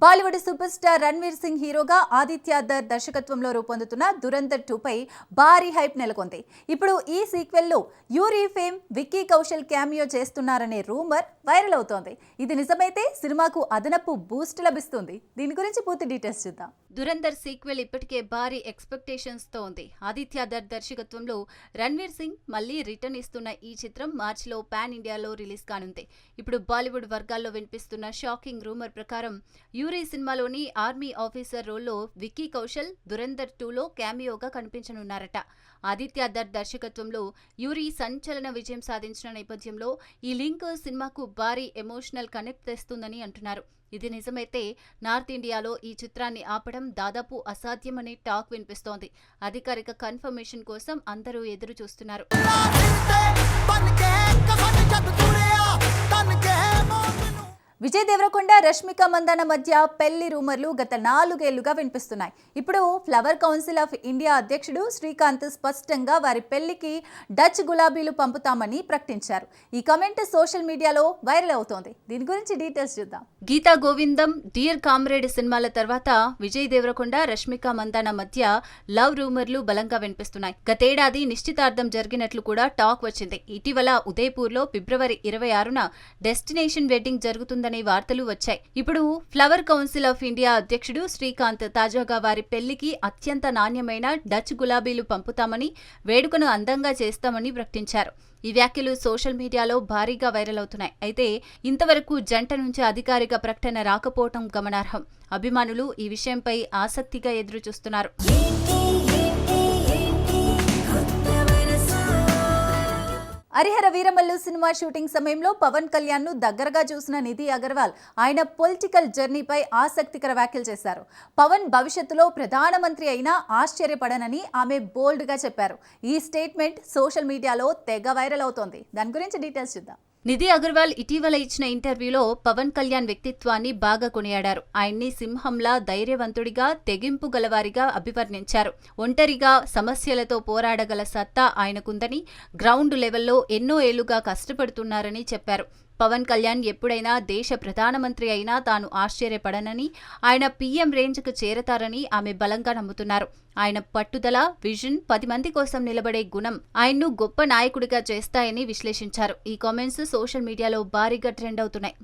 Bollywood super star Ranveer Singh హీరోగా Aditya there దర్శకత్వంలో రూపొందుతున్న దురంధర్ 2పై భారీ హైప్ నెలకొంది. ఇప్పుడు ఈ సీక్వెల్లో యూరీ ఫేమ్ విక్కీ కౌశల్ క్యామియో చేస్తున్నారనే రూమర్ వైరల్ అవుతోంది. ఇది నిజమైతే సినిమాకు అదనపు బూస్ట్ లభిస్తుంది. దీని గురించి పూర్తి డీటెయిల్స్ చూద్దాం. దురంధర్ సీక్వెల్ ఇప్పటికే భారీ ఎక్స్పెక్టేషన్స్ తో ఉంది. ఆదిత్య దర్ దర్శకత్వంలో రణ్వీర్ సింగ్ మళ్లీ రిటర్న్ ఇస్తున్న ఈ చిత్రం మార్చిలో పాన్ ఇండియాలో రిలీజ్ కానుంది. ఇప్పుడు బాలీవుడ్ వర్గాల్లో వినిపిస్తున్న షాకింగ్ రూమర్ ప్రకారం యూరీ సినిమాలోని ఆర్మీ ఆఫీసర్ రోల్లో విక్కీ కౌశల్ దురంధర్ 2లో క్యామియోగా కనిపించనున్నారట. ఆదిత్య దర్ దర్శకత్వంలో యూరీ సంచలన విజయం సాధించిన నేపథ్యంలో ఈ లింక్ సినిమాకు భారీ ఎమోషనల్ కనెక్ట్ తెస్తుందని అంటున్నారు. ఇది నిజమైతే నార్త్ ఇండియాలో ఈ చిత్రాన్ని ఆపడం దాదాపు అసాధ్యమనే టాక్ వినిపిస్తోంది. అధికారిక కన్ఫర్మేషన్ కోసం అందరూ ఎదురు చూస్తున్నారు. విజయ్ దేవరకొండ, రష్మిక మందాన మధ్య పెళ్లి రూమర్లు గత 4 ఏళ్లుగా వినిపిస్తున్నాయి. ఇప్పుడు ఫ్లవర్ కౌన్సిల్ ఆఫ్ ఇండియా అధ్యక్షుడు శ్రీకాంత్ స్పష్టంగా వారి పెళ్లికి డచ్ గులాబీలు పంపుతామని ప్రకటించారు. ఈ కమెంట్ సోషల్ మీడియాలో వైరల్ అవుతోంది. దీని గురించి డీటెయిల్స్ చూద్దాం. గీతా గోవిందం, డియర్ కామ్రేడ్ సినిమాల తర్వాత విజయ్ దేవరకొండ, రష్మిక మందాన మధ్య లవ్ రూమర్లు బలంగా వినిపిస్తున్నాయి. గతేడాది నిశ్చితార్థం జరిగినట్లు కూడా టాక్ వచ్చింది. ఇటీవల ఉదయపూర్లో ఫిబ్రవరి 26న డెస్టినేషన్ వెడ్డింగ్ జరుగుతుందని వార్తలు వచ్చాయి. ఇప్పుడు ఫ్లవర్ కౌన్సిల్ ఆఫ్ ఇండియా అధ్యక్షుడు శ్రీకాంత్ తాజాగా వారి పెళ్లికి అత్యంత నాణ్యమైన డచ్ గులాబీలు పంపుతామని, వేడుకను అందంగా చేస్తామని ప్రకటించారు. ఈ వ్యాఖ్యలు సోషల్ మీడియాలో భారీగా వైరల్ అవుతున్నాయి. అయితే ఇంతవరకు జంట నుంచి అధికారిక ప్రకటన రాకపోవడం గమనార్హం. అభిమానులు ఈ విషయంపై ఆసక్తిగా ఎదురు చూస్తున్నారు. హరిహర వీరమల్లు సినిమా షూటింగ్ సమయంలో పవన్ కళ్యాణ్ ను దగ్గరగా చూసిన నిధి అగర్వాల్ ఆయన పొలిటికల్ జర్నీపై ఆసక్తికర వ్యాఖ్యలు చేశారు. పవన్ భవిష్యత్తులో ప్రధానమంత్రి అయినా ఆశ్చర్యపడనని ఆమె బోల్డ్ గా చెప్పారు. ఈ స్టేట్మెంట్ సోషల్ మీడియాలో తెగ వైరల్ అవుతోంది. దాని గురించి డీటెయిల్స్ చూద్దాం. నిధి అగర్వాల్ ఇటీవల ఇచ్చిన ఇంటర్వ్యూలో పవన్ కళ్యాణ్ వ్యక్తిత్వాన్ని బాగా కొనియాడారు. ఆయన్ని సింహంలా, ధైర్యవంతుడిగా, తెగింపు గలవారిగా అభివర్ణించారు. ఒంటరిగా సమస్యలతో పోరాడగల సత్తా ఆయనకుందని, గ్రౌండ్ లెవెల్లో ఎన్నో ఏళ్లుగా కష్టపడుతున్నారని చెప్పారు. పవన్ కళ్యాణ్ ఎప్పుడైనా దేశ ప్రధానమంత్రి అయినా తాను ఆశ్చర్యపడనని, ఆయన పీఎం రేంజ్కు చేరతారని ఆమె బలంగా నమ్ముతున్నారు. ఆయన పట్టుదల, విజన్, 10 మంది కోసం నిలబడే గుణం ఆయన్ను గొప్ప నాయకుడిగా చేస్తాయని విశ్లేషించారు. ఈ కామెంట్స్ సోషల్ మీడియాలో భారీగా ట్రెండ్ అవుతున్నాయి.